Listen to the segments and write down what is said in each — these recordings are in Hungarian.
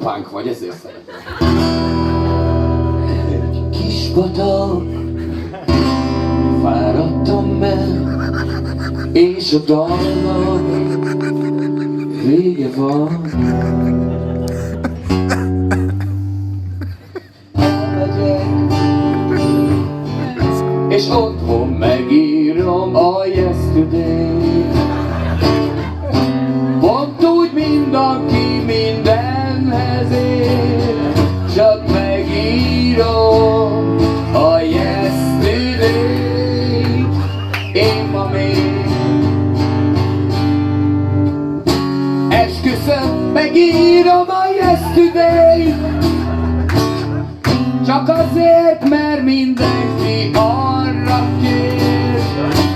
punk vagy, ezért szeretem. Egy kis patak, fáradtam meg, és a dalnak vége van. Elmegyek, és otthon megírom a yesterday. Pont úgy, mint aki mindenhez ér, csak megírom a yesterday. Én ma még esküszöm, megírom a yesterday. Csak azért, mert mindenki arra kér,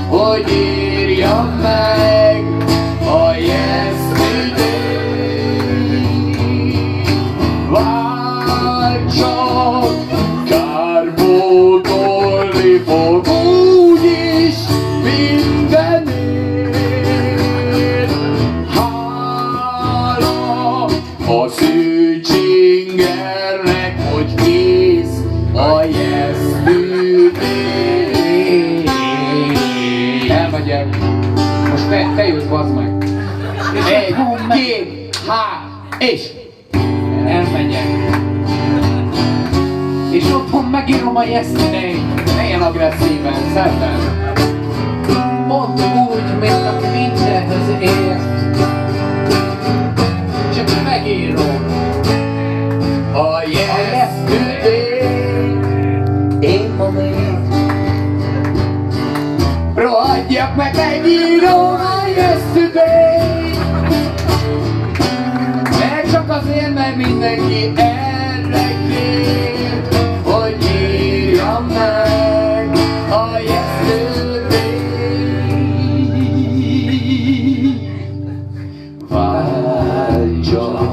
hogy írjam meg a yesterday. Várj csak, kárpótolni fog úgyis mindenért. Hála a szűcsingernek, hogy kész a yesterday. Elmegyek. Most te jössz, bazd meg. Egy, két, és elmegyek. És otthon megírom a yesterday. Ne ilyen agresszíven, szerdán. Pont úgy, mint aki mindenhez ért. Csak megírom a yesterday. Én ma még rohadjak meg, megírom a yesterday. Mert csak azért, mert mindenki erre kér, hogy írjam meg a yesterday. Várj csak,